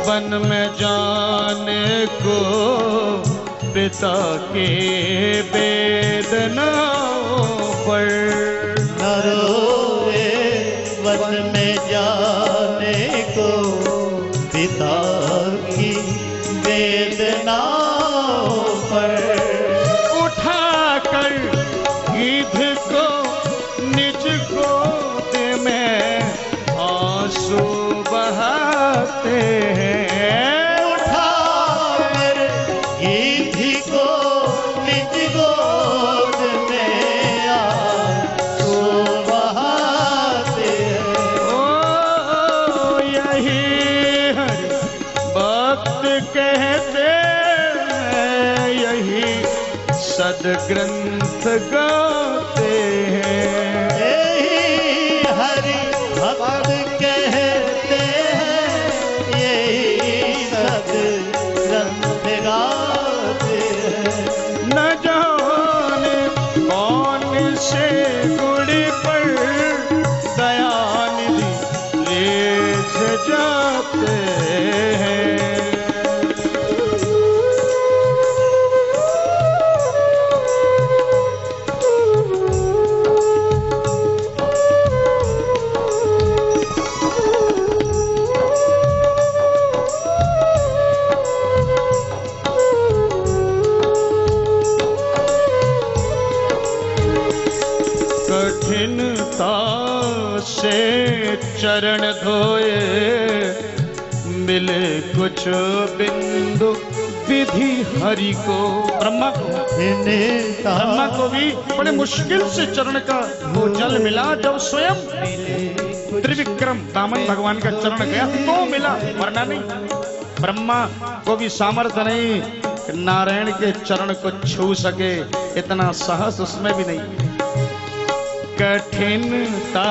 One में जाने को पिता के वेदनाओं पर। न रोए वन में जाने को पिता की वेदनाओं पर। उठाकर गिद्ध को निज गोद में आंसू बहाते हैं। उठाकर गिद्ध को निज गोद में आंसू बहाते हैं। ओ यही हर भक्त कहते हैं, यही सदग्रंथ गाते हैं। यही हरि भक्त कहते हैं, यही सदग्रंथ गाते हैं। न जाने कौन से गुण पर दयानिधि लेख जाते हैं। कठिनता से चरण धोए मिले कुछ बिंदु विधि हरि को। ब्रह्मा को भी बड़े मुश्किल से चरण का वो जल मिला। जब स्वयं त्रिविक्रम दामन भगवान का चरण गया तो मिला, वरना नहीं। ब्रह्मा को भी सामर्थ्य नहीं कि नारायण के चरण को छू सके, इतना साहस उसमें भी नहीं। कठिनता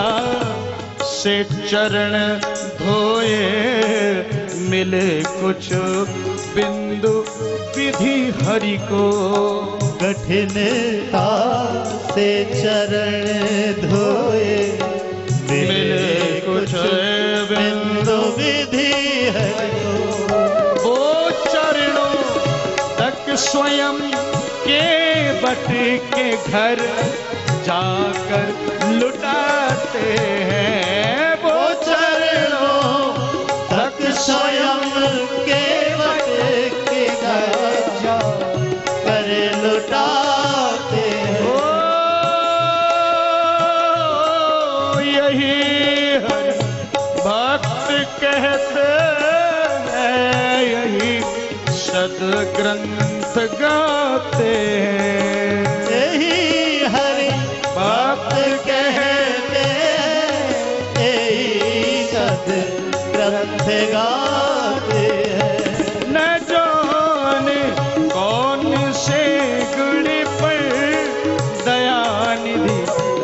से चरण धोए मिले कुछ बिंदु विधि हरि को। कठिनता से चरण धोए मिले कुछ बिंदु विधि हरि को। वो चरणों तक स्वयं के बट के घर जाकर लुटाते हैं। वो चरणों तक स्वयं के बट के घर जाकर लुटाते हैं। ओ यही हर भक्त कहते हैं, यही सदग्रंथ गाते हैं। यही हरि भक्त कहते हैं, यही सदग्रंथ गाते हैं। न जाने कौन से गुण पर दयानिधि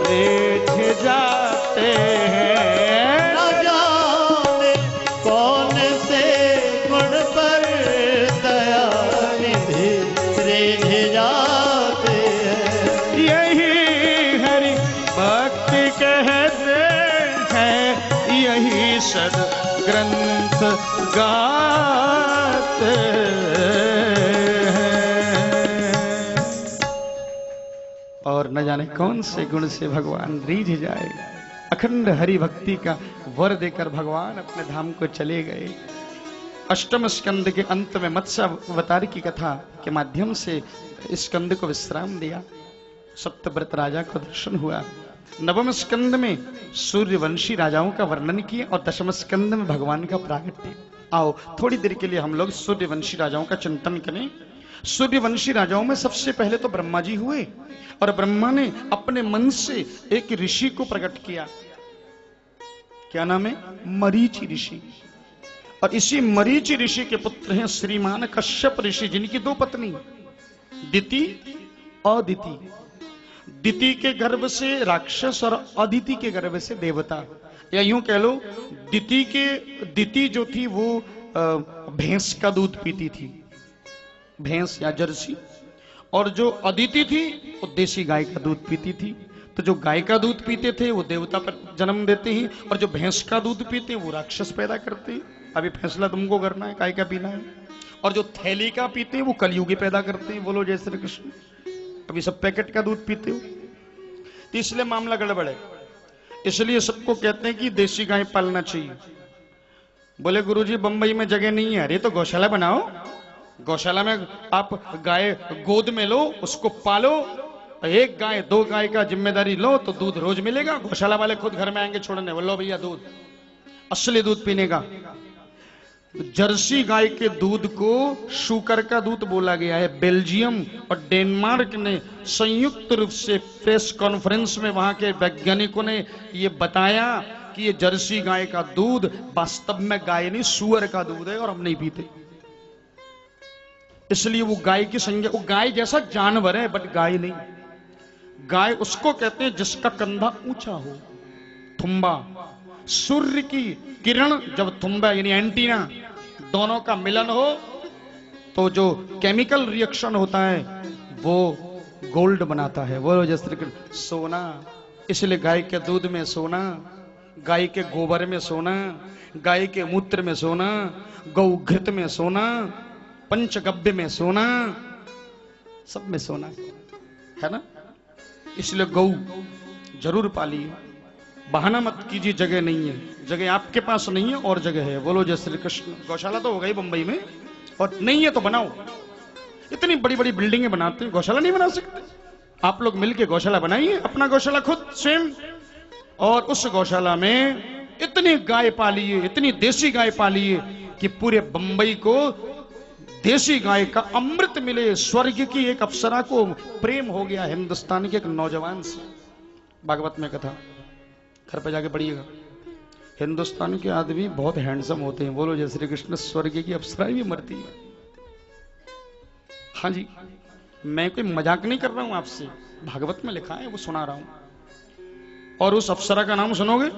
लेख जाते हैं। न जाने कौन से गुण पर दयानिधि रेझ जाते हैं। यही हरि भक्त कहते हैं, यही सदग्रंथ गाते हैं। और न जाने कौन से गुण से भगवान रीझ जाए। अखंड हरि भक्ति का वर देकर भगवान अपने धाम को चले गए। अष्टम स्कंद के अंत में मत्स्य अवतार की कथा के माध्यम से स्कंद को विश्राम दिया। सप्तव्रत राजा को दर्शन हुआ। नवम स्कंद में सूर्यवंशी राजाओं का वर्णन किया और दशम स्कंद में भगवान का प्रागट्य। आओ थोड़ी देर के लिए हम लोग सूर्यवंशी राजाओं का चिंतन करें। सूर्यवंशी राजाओं में सबसे पहले तो ब्रह्मा जी हुए और ब्रह्मा ने अपने मन से एक ऋषि को प्रकट किया। क्या नाम है? मरीचि ऋषि। और इसी मरीचि ऋषि के पुत्र हैं श्रीमान कश्यप ऋषि, जिनकी दो पत्नी दिति अदिति। दिति के गर्भ से राक्षस और अदिति के गर्भ से देवता, या यूं कह लो दिति जो थी वो भैंस का दूध पीती थी, भैंस या जर्सी, और जो अदिति थी वो देसी गाय का दूध पीती थी। तो जो गाय का दूध पीते थे वो देवता पर जन्म देते हैं और जो भैंस का दूध पीते हैं वो राक्षस पैदा करते हैं। अभी फैसला तुमको करना है काय का पीना है। और जो थैली का पीते हैं वो कलयुगी पैदा करते हैं। बोलो जय श्री कृष्ण। अभी सब पैकेट का दूध पीते हो तो इसलिए मामला गड़बड़ है। इसलिए सबको कहते हैं कि देसी गाय पालना चाहिए। बोले गुरुजी बंबई में जगह नहीं है। अरे तो गौशाला बनाओ, गौशाला में आप गाय गोद में लो, उसको पालो, एक गाय 2 गाय का जिम्मेदारी लो तो दूध रोज मिलेगा। गौशाला वाले खुद घर में आएंगे छोड़ने, बोलो भैया दूध, असली दूध पीने का। जर्सी गाय के दूध को शूकर का दूध बोला गया है। बेल्जियम और डेनमार्क ने संयुक्त रूप से प्रेस कॉन्फ्रेंस में वहां के वैज्ञानिकों ने यह बताया कि ये जर्सी गाय का दूध वास्तव में गाय नहीं सुअर का दूध है और हम नहीं पीते। इसलिए वो गाय की संज्ञा, वो गाय जैसा जानवर है बट गाय नहीं। गाय उसको कहते हैं जिसका कंधा ऊंचा हो, थुम्बा। सूर्य की किरण जब थुम्बा यानी एंटीना दोनों का मिलन हो तो जो केमिकल रिएक्शन होता है वो गोल्ड बनाता है। वो जैसे सोना। इसलिए गाय के दूध में सोना, गाय के गोबर में सोना, गाय के मूत्र में सोना, गौघृत में सोना, पंचगव्य में सोना, सब में सोना है ना। इसलिए गौ जरूर पालिए, बहाना मत कीजिए जगह नहीं है। जगह आपके पास नहीं है और जगह है। बोलो जय श्री कृष्ण। गौशाला तो हो गई बंबई में, और नहीं है तो बनाओ। इतनी बड़ी बड़ी बिल्डिंगें बनाते हैं, गौशाला नहीं बना सकते? आप लोग मिलके गौशाला बनाइए, अपना गौशाला खुद स्वयं, और उस गौशाला में इतनी गाय पालिए, इतनी देसी गाय पालिए कि पूरे बंबई को देसी गाय का अमृत मिले। स्वर्ग की एक अप्सरा को प्रेम हो गया हिंदुस्तान के एक नौजवान से। भागवत में कथा, घर पे जाके पढ़िएगा। हिंदुस्तान के आदमी बहुत हैंडसम होते हैं। बोलो जय श्री कृष्ण। स्वर्ग की अप्सरा भी मरती है। हाँ जी, मैं कोई मजाक नहीं कर रहा हूं आपसे, भागवत में लिखा है वो सुना रहा हूं। और उस अप्सरा का नाम सुनोगे,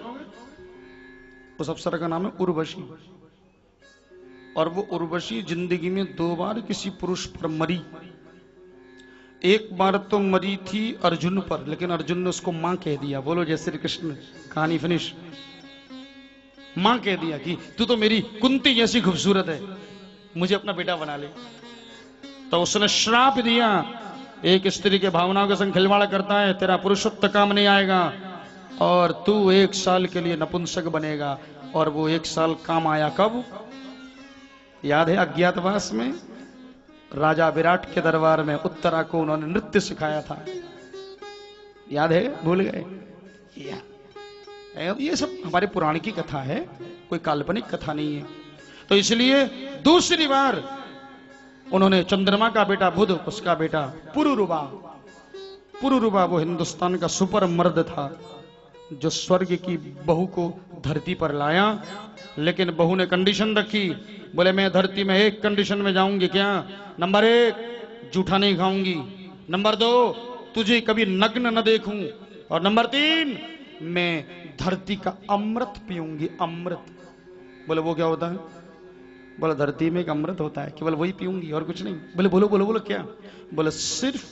उस अप्सरा का नाम है उर्वशी। और वो उर्वशी जिंदगी में 2 बार किसी पुरुष पर मरी। एक बार तो मरी थी अर्जुन पर, लेकिन अर्जुन ने उसको मां कह दिया। बोलो जय श्री कृष्ण। कहानी फिनिश। मां कह दिया कि तू तो मेरी कुंती जैसी खूबसूरत है, मुझे अपना बेटा बना ले। तो उसने श्राप दिया, एक स्त्री के भावनाओं के संग खिलवाड़ करता है, तेरा पुरुषत्व काम नहीं आएगा और तू 1 साल के लिए नपुंसक बनेगा। और वो 1 साल काम आया। कब याद है? अज्ञातवास में राजा विराट के दरबार में उत्तरा को उन्होंने नृत्य सिखाया था। याद है? भूल गए? ये सब हमारे पुराण की कथा है, कोई काल्पनिक कथा नहीं है। तो इसलिए दूसरी बार उन्होंने चंद्रमा का बेटा बुध, उसका बेटा पुरुरुवा। पुरुरुवा वो हिंदुस्तान का सुपर मर्द था जो स्वर्ग की बहू को धरती पर लाया। लेकिन बहू ने कंडीशन रखी, बोले मैं धरती में एक कंडीशन में जाऊंगी। क्या? नंबर 1 जूठा नहीं खाऊंगी, नंबर 2 तुझे कभी नग्न न देखूं, और नंबर 3 मैं धरती का अमृत पीऊंगी। अमृत। बोले वो क्या होता है? बोले धरती में एक अमृत होता है, केवल वही पीऊंगी और कुछ नहीं। बोले बोलो बोलो बोलो क्या? बोले सिर्फ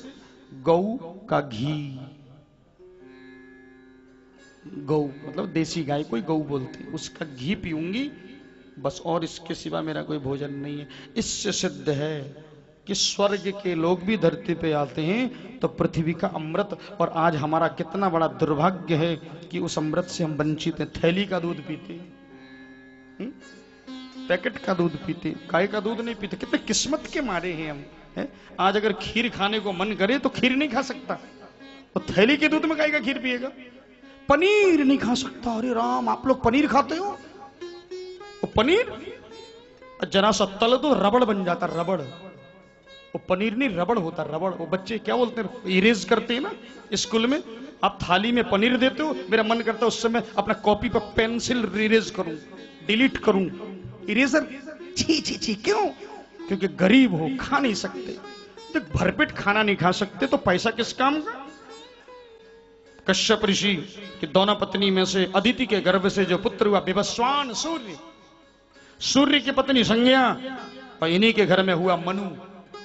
गौ का घी। गौ मतलब देसी गाय को गौ बोलते हैं, उसका घी पीऊंगी बस, और इसके सिवा मेरा कोई भोजन नहीं है। इससे सिद्ध है कि स्वर्ग के लोग भी धरती पे आते हैं तो पृथ्वी का अमृत। और आज हमारा कितना बड़ा दुर्भाग्य है कि उस अमृत से हम वंचित हैं। थैली का दूध पीते, पैकेट का दूध पीते, गाय का दूध नहीं पीते। कितने किस्मत के मारे हैं हम, है? आज अगर खीर खाने को मन करे तो खीर नहीं खा सकता, तो थैली के दूध में गाय का खीर पिएगा। पनीर नहीं खा सकता। अरे राम, आप लोग पनीर खाते हो? वो पनीर जरा सा तल तो रबड़ बन जाता, रबड़। वो पनीर नहीं रबड़ होता, रबड़। वो बच्चे क्या बोलते हैं, इरेज करते हैं ना स्कूल में। आप थाली में पनीर देते हो, मेरा मन करता है उस समय अपना कॉपी पर पेंसिल इरेज करूं, डिलीट करूं। इरेजर छी छी छी। क्यों? क्योंकि गरीब हो, खा नहीं सकते। तो भरपेट खाना नहीं खा सकते तो पैसा किस काम का? कश्यप ऋषि की दोनों पत्नी में से अदिति के गर्भ से जो पुत्र हुआ विवस्वान सूर्य, सूर्य की पत्नी संज्ञा, और इन्हीं के घर में हुआ मनु,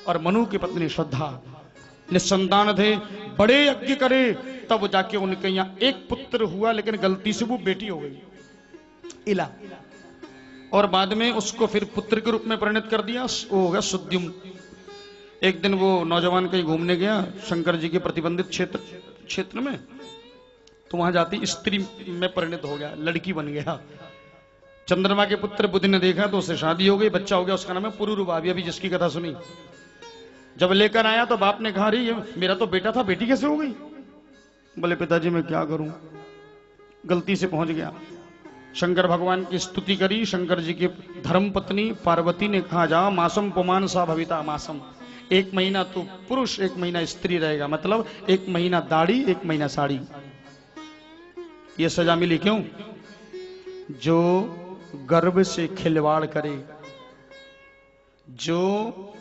और मनु की पत्नी श्रद्धा। निसंतान थे, बड़े यज्ञ करे तब जाके उनके यहाँ एक पुत्र हुआ, लेकिन गलती से वो बेटी हो गई, इला। और बाद में उसको फिर पुत्र के रूप में परिणत कर दिया, वो हो गया सुद्युम्न। एक दिन वो नौजवान कहीं घूमने गया शंकर जी के प्रतिबंधित क्षेत्र में, तो वहां जाती स्त्री में परिणत हो गया, लड़की बन गया। चंद्रमा के पुत्र बुध ने देखा तो उससे शादी हो गई, बच्चा हो गया, उसका नाम है पुरूरवा। अभी जिसकी कथा सुनी, जब लेकर आया तो बाप ने कहा अरे ये मेरा तो बेटा था, बेटी कैसे हो गई? बोले पिताजी मैं क्या करूं, गलती से पहुंच गया। शंकर भगवान की स्तुति करी। शंकर जी की धर्म पत्नी पार्वती ने कहा जा मासम पुमान सा भविता मासम, 1 महीना तो पुरुष 1 महीना स्त्री रहेगा, मतलब 1 महीना दाढ़ी 1 महीना साड़ी। ये सजा मिली क्यों? जो गर्भ से खिलवाड़ करे, जो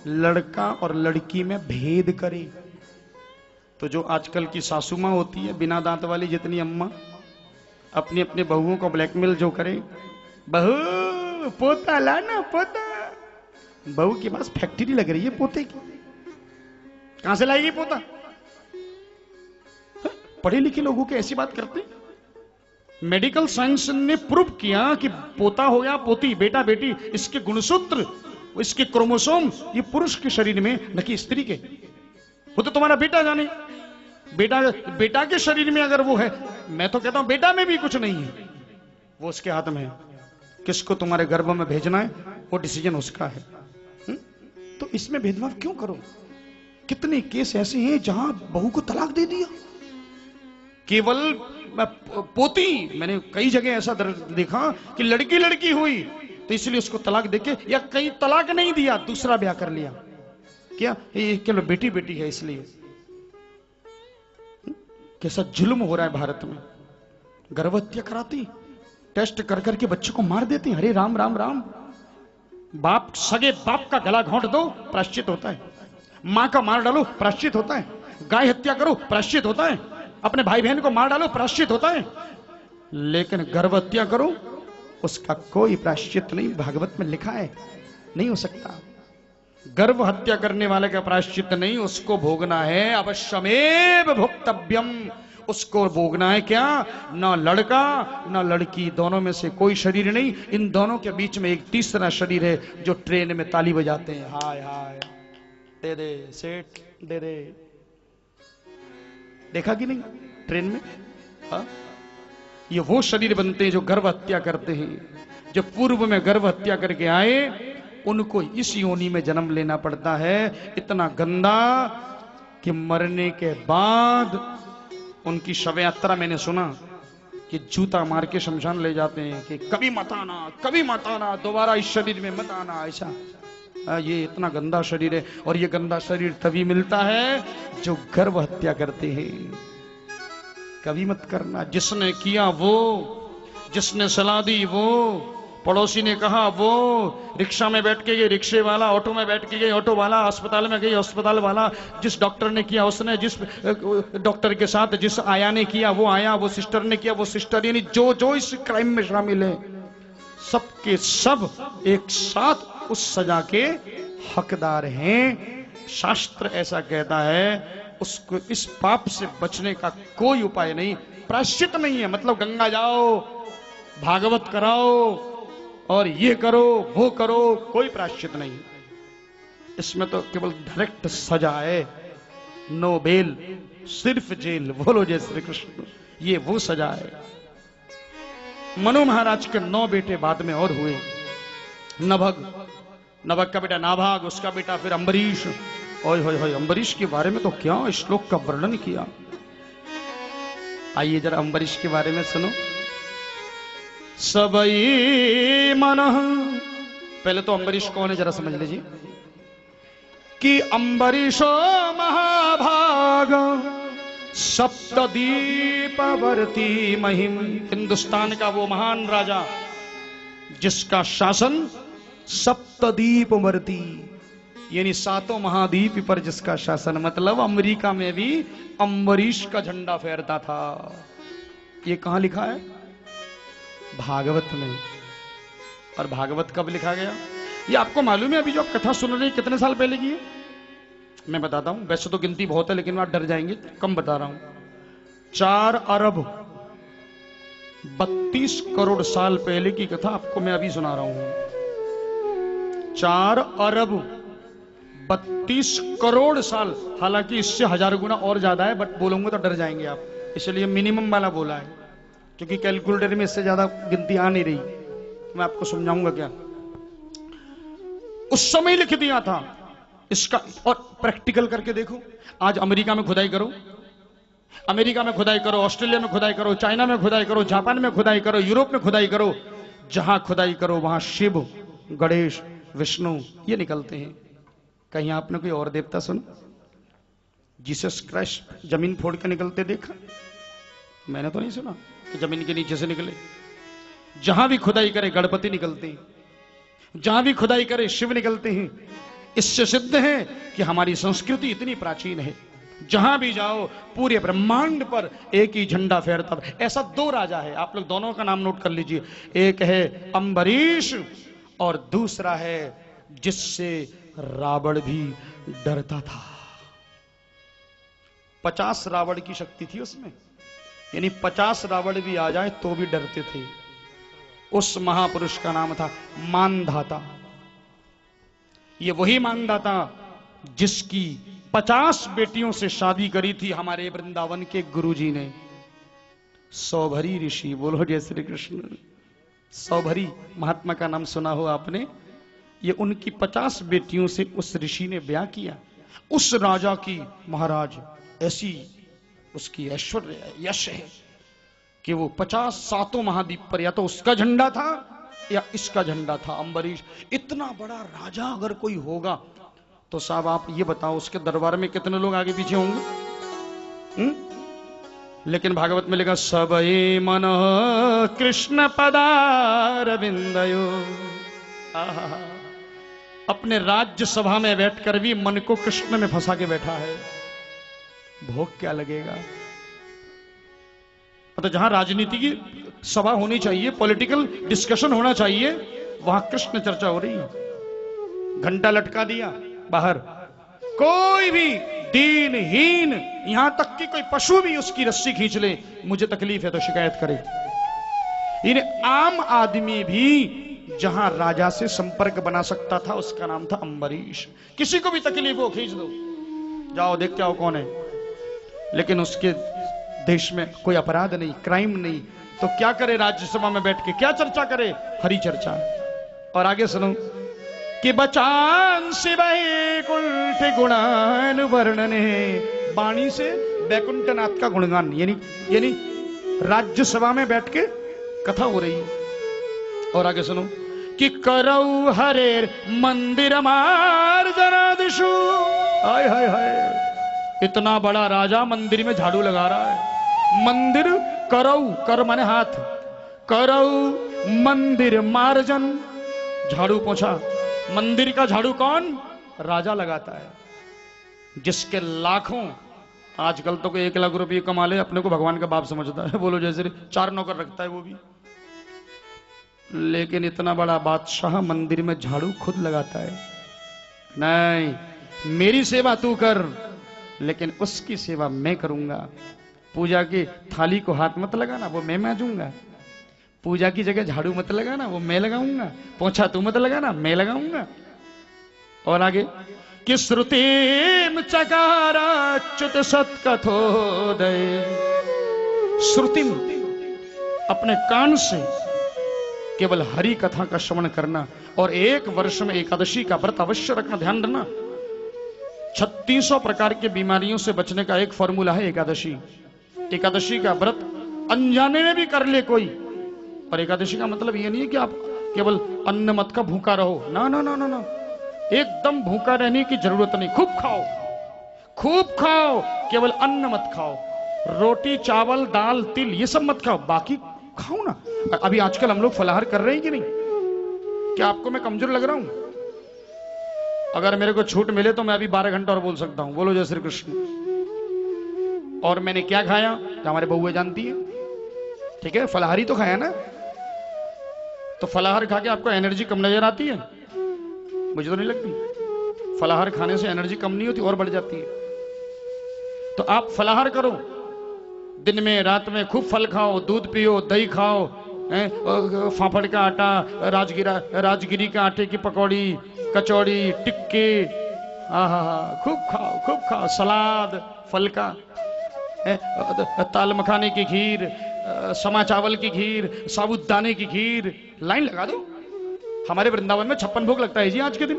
लड़का और लड़की में भेद करे। तो जो आजकल की सासू माँ होती है बिना दांत वाली, जितनी अम्मा अपनी अपने बहुओं को ब्लैकमेल जो करे, बहू पोता लाना पोता, बहू के पास फैक्ट्री लग रही है पोते की, कहां से लाएगी पोता? पढ़े लिखे लोगों के ऐसी बात करते। मेडिकल साइंस ने प्रूव किया कि पोता हो या पोती, बेटा बेटी, इसके गुणसूत्र, इसके क्रोमोसोम ये पुरुष के शरीर में, न कि स्त्री के। वो तो तुम्हारा बेटा जाने, बेटा के शरीर में अगर वो है, मैं तो कहता हूं बेटा में भी कुछ नहीं है, वो उसके हाथ में है। किसको तुम्हारे गर्भ में भेजना है वो डिसीजन उसका है। तो इसमें भेदभाव क्यों करो? कितने केस ऐसे हैं जहां बहू को तलाक दे दिया, केवल पोती। मैंने कई जगह ऐसा देखा कि लड़की हुई तो इसलिए उसको तलाक देके, या कहीं तलाक नहीं दिया दूसरा ब्याह कर लिया, क्या ये केवल बेटी बेटी है इसलिए। कैसा जुल्म हो रहा है भारत में। गर्भहत्या कराती, टेस्ट कर करके बच्चों को मार देती। हरे राम राम राम। बाप, सगे बाप का गला घोंट दो प्रायश्चित होता है, मां का मार डालो प्रायश्चित होता है, गाय हत्या करो प्रायश्चित होता है, अपने भाई बहन को मार डालो प्रायश्चित होता है, लेकिन गर्भ हत्या करो उसका कोई प्रायश्चित नहीं। भागवत में लिखा है, नहीं हो सकता। गर्भ हत्या करने वाले का प्रायश्चित नहीं, उसको भोगना है अवश्यमेव भोक्तव्यम। उसको भोगना है क्या? ना लड़का ना लड़की, दोनों में से कोई शरीर नहीं। इन दोनों के बीच में एक तीसरा शरीर है जो ट्रेन में ताली बजाते हैं, हाय हाय दे दे सेठ दे दे। देखा कि नहीं ट्रेन में? हा? ये वो शरीर बनते हैं जो गर्भ हत्या करते हैं। जो पूर्व में गर्भ हत्या करके आए उनको इस योनि में जन्म लेना पड़ता है। इतना गंदा कि मरने के बाद उनकी शव यात्रा मैंने सुना कि जूता मार के शमशान ले जाते हैं कि कभी मत आना, दोबारा इस शरीर में मत आना। ऐसा ये इतना गंदा शरीर है। और ये गंदा शरीर तभी मिलता है जो गर्भ हत्या करते हैं। कभी मत करना। जिसने किया वो, जिसने सलाह दी वो, पड़ोसी ने कहा वो, रिक्शा में बैठ के गए रिक्शे वाला, ऑटो में बैठ के गए ऑटो वाला, अस्पताल में गई अस्पताल वाला, जिस डॉक्टर ने किया उसने, जिस डॉक्टर के साथ जिस आया ने किया वो आया, वो सिस्टर ने किया वो सिस्टर, यानी जो जो इस क्राइम में शामिल है सबके सब एक साथ उस सजा के हकदार हैं। शास्त्र ऐसा कहता है। उसको इस पाप से बचने का कोई उपाय नहीं, प्रायश्चित नहीं है। मतलब गंगा जाओ, भागवत कराओ और ये करो वो करो, कोई प्रायश्चित नहीं। इसमें तो केवल डायरेक्ट सजा है, नो बेल, सिर्फ जेल। बोलो जय श्री कृष्ण। ये वो सजा है। मनु महाराज के 9 बेटे बाद में और हुए। नभग का बेटा नाभाग, उसका बेटा फिर अम्बरीश। ओए होए होए, अम्बरीश के बारे में तो क्या श्लोक का वर्णन किया। आइए जरा अम्बरीश के बारे में सुनो। सबई मन, पहले तो अम्बरीश कौन है जरा समझ लीजिए कि अम्बरीशो महाभाग सप्तदीपवर्ती महिम। हिंदुस्तान का वो महान राजा जिसका शासन सप्तदीपवर्ती, यानी 7 महाद्वीप पर जिसका शासन। मतलब अमेरिका में भी अम्बरीश का झंडा फहरता था। ये कहां लिखा है? भागवत में। और भागवत कब लिखा गया ये आपको मालूम है? अभी जो आप कथा सुन रहे हैं कितने साल पहले की है? मैं बताता हूं। वैसे तो गिनती बहुत है लेकिन आप डर जाएंगे, कम बता रहा हूं। 4 अरब 32 करोड़ साल पहले की कथा आपको मैं अभी सुना रहा हूं। 4 अरब 32 करोड़ साल, हालांकि इससे 1000 गुना और ज्यादा है, बट बोलूंगा तो डर जाएंगे आप, इसलिए मिनिमम वाला बोला है, क्योंकि कैलकुलेटर में इससे ज्यादा गिनती आ नहीं रही। मैं आपको समझाऊंगा क्या उस समय लिख दिया था इसका। और प्रैक्टिकल करके देखो, आज अमेरिका में खुदाई करो, अमेरिका में खुदाई करो, ऑस्ट्रेलिया में खुदाई करो, चाइना में खुदाई करो, जापान में खुदाई करो, यूरोप में खुदाई करो, जहां खुदाई करो वहां शिव, गणेश, विष्णु ये निकलते हैं। कहीं आपने कोई और देवता सुना? जीसस क्राइस्ट जमीन फोड़ के निकलते देखा? मैंने तो नहीं सुना कि जमीन के नीचे से निकले। जहां भी खुदाई करे गणपति निकलते हैं, जहां भी खुदाई करे शिव निकलते हैं। इससे सिद्ध है कि हमारी संस्कृति इतनी प्राचीन है। जहां भी जाओ पूरे ब्रह्मांड पर एक ही झंडा फहरता है। ऐसा 2 राजा है, आप लोग दोनों का नाम नोट कर लीजिए। एक है अम्बरीश और दूसरा है जिससे रावण भी डरता था। 50 रावण की शक्ति थी उसमें, यानी 50 रावण भी आ जाए तो भी डरते थे। उस महापुरुष का नाम था मानधाता। ये वही मानधाता जिसकी 50 बेटियों से शादी करी थी हमारे वृंदावन के गुरुजी ने। सौभरी ऋषि, बोलो जय श्री कृष्ण। सौभरी महात्मा का नाम सुना हो आपने? ये उनकी 50 बेटियों से उस ऋषि ने ब्याह किया। उस राजा की महाराज ऐसी उसकी ऐश्वर्य यश है कि वो 50 सातों महाद्वीप पर या तो उसका झंडा था या इसका झंडा था। अम्बरीश इतना बड़ा राजा अगर कोई होगा तो साहब आप ये बताओ उसके दरबार में कितने लोग आगे पीछे होंगे? लेकिन भागवत में लिखा सबए मन कृष्ण पदारविंदयो। अपने राज्य सभा में बैठकर भी मन को कृष्ण में फंसा के बैठा है। भोग क्या लगेगा? तो जहां राजनीति की सभा होनी चाहिए, पॉलिटिकल डिस्कशन होना चाहिए, वहां कृष्ण चर्चा हो रही है। घंटा लटका दिया बाहर, कोई भी दीनहीन, यहां तक कि कोई पशु भी उसकी रस्सी खींच ले, मुझे तकलीफ है तो शिकायत करे। इन्हें आम आदमी भी जहां राजा से संपर्क बना सकता था उसका नाम था अम्बरीश। किसी को भी तकलीफ हो खींच दो, जाओ देखते आओ कौन है। लेकिन उसके देश में कोई अपराध नहीं, क्राइम नहीं, तो क्या करे राज्यसभा में बैठ के? क्या चर्चा करे? हरि चर्चा। और आगे सुनो कि बचान से वैकुंठ गुणान वर्णने, वाणी से वैकुंठनाथ का गुणगान, यानी राज्यसभा में बैठ के कथा हो रही है। और आगे सुनो कि करौ हरेर मंदिर मार्जना दिशु। हाय हाय हाय, इतना बड़ा राजा मंदिर में झाड़ू लगा रहा है। मंदिर करौ, कर माने हाथ, करौ मंदिर मार्जन, झाड़ू पोछा। मंदिर का झाड़ू कौन? राजा लगाता है, जिसके लाखों, आजकल तो कोई 1 लाख रुपये कमा ले अपने को भगवान का बाप समझता है, बोलो जैसे 4 नौकर रखता है वो भी। लेकिन इतना बड़ा बादशाह मंदिर में झाड़ू खुद लगाता है। नहीं, मेरी सेवा तू कर, लेकिन उसकी सेवा मैं करूंगा। पूजा की थाली को हाथ मत लगाना, वो मैं मांजूंगा। पूजा की जगह झाड़ू मत लगाना, वो मैं लगाऊंगा। पोछा तू मत लगाना, मैं लगाऊंगा। और आगे कि श्रुतिम चकाराच्युत सत्कथोदय। श्रुतिम, अपने कान से केवल हरि कथा का श्रवण करना, और 1 वर्ष में एकादशी का व्रत अवश्य रखना। ध्यान रखना, 3600 प्रकार की बीमारियों से बचने का एक फॉर्मूला है एकादशी। एकादशी का व्रत अनजाने में भी कर ले कोई, और एकादशी का मतलब ये नहीं है कि आप केवल अन्न मत का भूखा रहो, ना ना ना ना ना, एकदम भूखा रहने की जरूरत नहीं। खूब खाओ, खूब खाओ, केवल अन्न मत खाओ। रोटी चावल दाल तिल ये सब मत खाओ, बाकी खाओ ना। अभी आजकल हम लोग फलाहार कर रहे हैं कि नहीं? क्या आपको मैं कमजोर लग रहा हूं? अगर मेरे को छूट मिले तो मैं अभी 12 घंटा और बोल सकता हूं, बोलो जय श्री कृष्ण। और मैंने क्या खाया हमारे बहुएं जानती है, ठीक है? फलाहारी तो खाया ना। तो फलाहार खा के आपको एनर्जी कम नजर आती है? मुझे तो नहीं लगती। फलाहार खाने से एनर्जी कम नहीं होती, और बढ़ जाती है। तो आप फलाहार करो, दिन में रात में खूब फल खाओ, दूध पियो, दही खाओ, फाफड़ का आटा, राजगिरी का आटे की पकौड़ी, कचौड़ी, टिक्के, खूब खाओ, सलाद फल का, ताल मखाने की खीर, समा चावल की खीर, साबूदाने की खीर। लाइन लगा दो। हमारे वृंदावन में 56 भोग लगता है जी आज के दिन,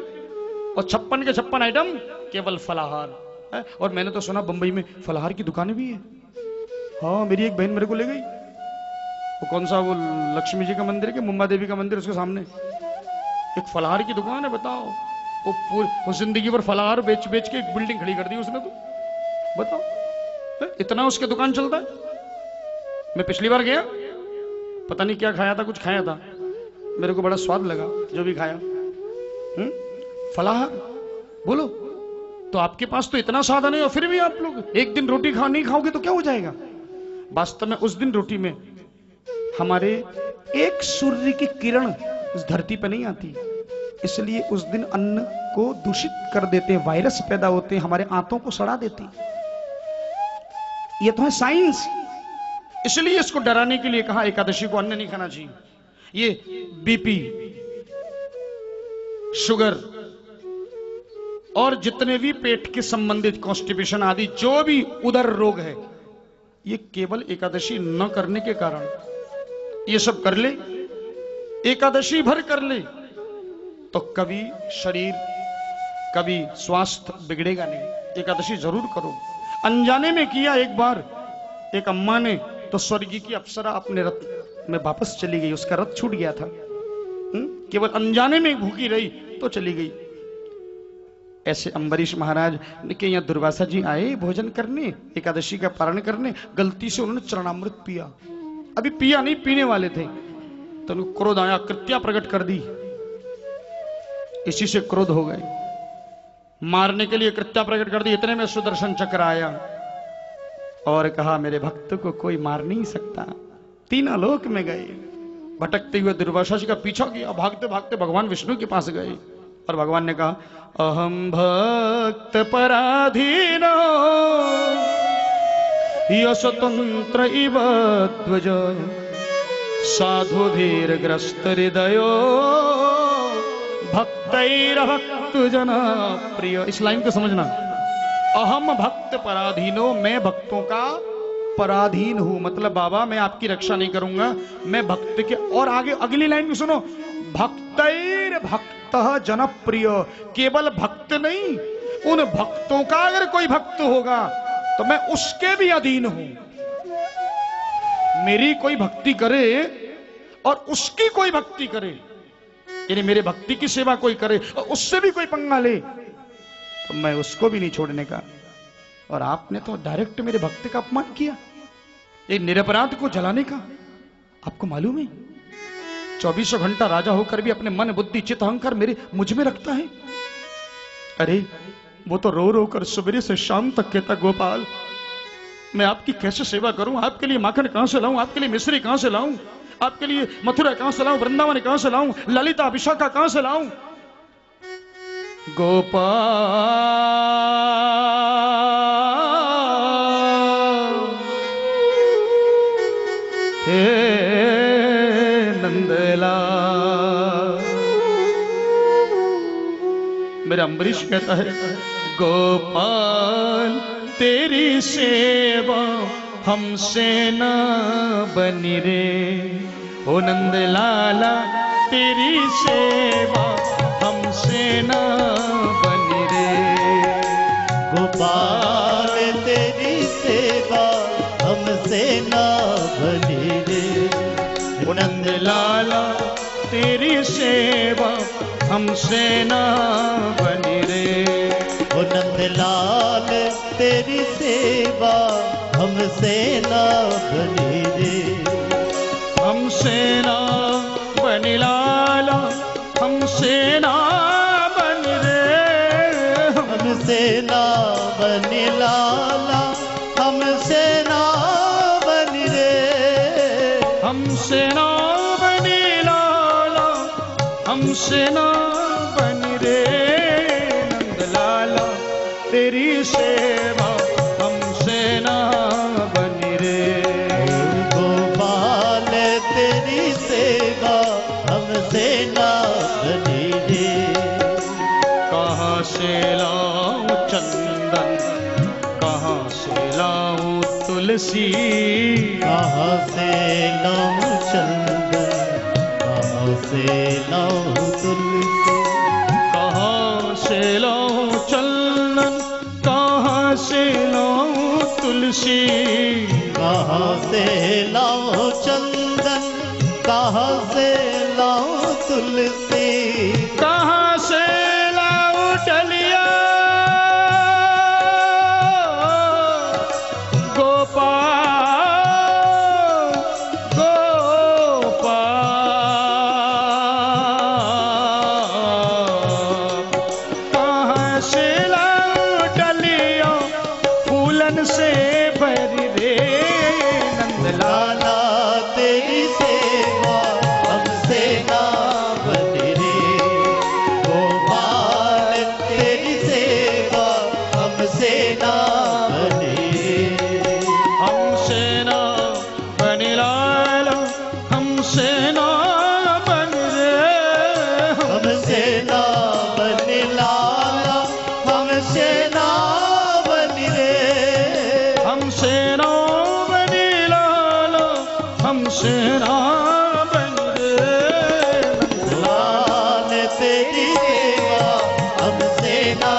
और 56 के 56 आइटम केवल फलाहार है। और मैंने तो सुना बंबई में फलाहार की दुकानें भी है। हाँ, मेरी एक बहन मेरे को ले गई, वो कौन सा, वो लक्ष्मी जी का मंदिर के मुंबा देवी का मंदिर, उसके सामने एक फलाहार की दुकान है। बताओ, वो जिंदगी भर फलाहार बेच बेच के एक बिल्डिंग खड़ी कर दी उसने। तो बताओ, इतना उसके दुकान चलता है। मैं पिछली बार गया, पता नहीं क्या खाया था, कुछ खाया था, मेरे को बड़ा स्वाद लगा जो भी खाया। फलाहार बोलो, तो आपके पास तो इतना साधन है और फिर भी आप लोग एक दिन रोटी नहीं खाओगे तो क्या हो जाएगा। वास्तव में उस दिन रोटी में हमारे एक सूर्य की किरण इस धरती पर नहीं आती, इसलिए उस दिन अन्न को दूषित कर देते हैं, वायरस पैदा होते हैं, हमारे आंतों को सड़ा देते हैं। ये तो है साइंस। इसलिए इसको डराने के लिए कहा एकादशी को अन्न नहीं खाना चाहिए। ये बीपी, शुगर और जितने भी पेट के संबंधित कॉन्स्टिपेशन आदि जो भी उदर रोग है, ये केवल एकादशी न करने के कारण। ये सब कर ले, एकादशी भर कर ले, तो कभी शरीर, कभी स्वास्थ्य बिगड़ेगा नहीं। एकादशी जरूर करो। अनजाने में किया एक बार, एक अम्मा ने, तो स्वर्ग की अप्सरा अपने रथ में वापस चली गई, उसका रथ छूट गया था। केवल अनजाने में भूखी रही तो चली गई। ऐसे अम्बरीश महाराज के यहाँ दुर्वासा जी आए भोजन करने, एकादशी का पारण करने, गलती से उन्होंने चरणामृत पिया। अभी पिया नहीं, पीने वाले थे, तो उनको क्रोध आया, कृत्या प्रकट कर दी। इसी से क्रोध हो गए, मारने के लिए कृत्या प्रकट कर दी। इतने में सुदर्शन चक्र आया और कहा, मेरे भक्त को कोई मार नहीं सकता। तीनों लोक में गए, भटकते हुए दुर्वासा जी का पीछा किया, भागते भागते भगवान विष्णु के पास गए और भगवान ने कहा, अहम भक्त पराधीनो यशतंत्र इव ध्वज साधु धीर ग्रस्त हृदयो भक्तैर्भक्त जन प्रिय। इस लाइन को समझना, अहम भक्त पराधीनो, मैं भक्तों का पराधीन हूं, मतलब बाबा मैं आपकी रक्षा नहीं करूंगा, मैं भक्त के। और आगे अगली लाइन में सुनो, भक्तैर्भक्त जनप्रिय, केवल भक्त नहीं, उन भक्तों का अगर कोई भक्त होगा तो मैं उसके भी अधीन हूं। मेरी कोई भक्ति करे और उसकी कोई भक्ति करे, यानी मेरे भक्ति की सेवा कोई करे और उससे भी कोई पंगा ले, तो मैं उसको भी नहीं छोड़ने का। और आपने तो डायरेक्ट मेरे भक्त का अपमान किया, एक निरपराध को जलाने का। आपको मालूम है 24 घंटा राजा होकर भी अपने मन बुद्धि चित्त अहंकार मुझ में रखता है। अरे वो तो रो रो कर सवेरे से शाम तक कहता, गोपाल मैं आपकी कैसे सेवा करूं, आपके लिए माखन कहां से लाऊं, आपके लिए मिश्री कहां से लाऊं, आपके लिए मथुरा कहां से लाऊं, वृंदावन कहां से लाऊं, ललिता विशाखा कहां से लाऊं। गोपाल हे नंदलाल, मेरा अम्बरीश कहता है, गोपाल तेरी सेवा हमसे न बनी रे, ओ नंदलाला तेरी सेवा हमसे न बनी रे। गोपाल तेरी सेवा हमसे न बनी रे, ओ नंदलाला तेरी सेवा हमसे न बनी रे। ओ नंदलाल तेरी सेवा हमसे न बनी रे, हमसे ना बनी लाला, हमसे ना बन रे, हमसे न बनी लाला, हमसे न बनी रे, हमसे ना बनी लाला, हमसे ना बनी रे। नंदलाला तेरी सेवा हमसे ना बनी रे। से लाऊं चंदन, कहाँ से लाऊं तुलसी, कहाँ से लाऊं चंदन, कहाँ से लाऊं तुलसी, कहाँ से लाऊं चंदन, कहाँ से लाऊं तुलसी, कहाँ से लाऊं चंदन, कहाँ से लाऊं तुलसी, कहाँ से लाऊं डलिया गोपाल गोपाल, कहाँ से लाऊं डलिया फूलन से भरी रे नंदलाल। लाला तेरी सेवा हमसे ना बनी रे, गोपाल तेरी सेवा हमसे ना बनी रे, हमसे ना बनी लाला, हमसे ना बन रे, हमसे ना बनी लाला, हमसे ना बनी रे, हमसे ना बनी लाला, हमसे ना बन रे लाल तेरी सेवा हमसे ना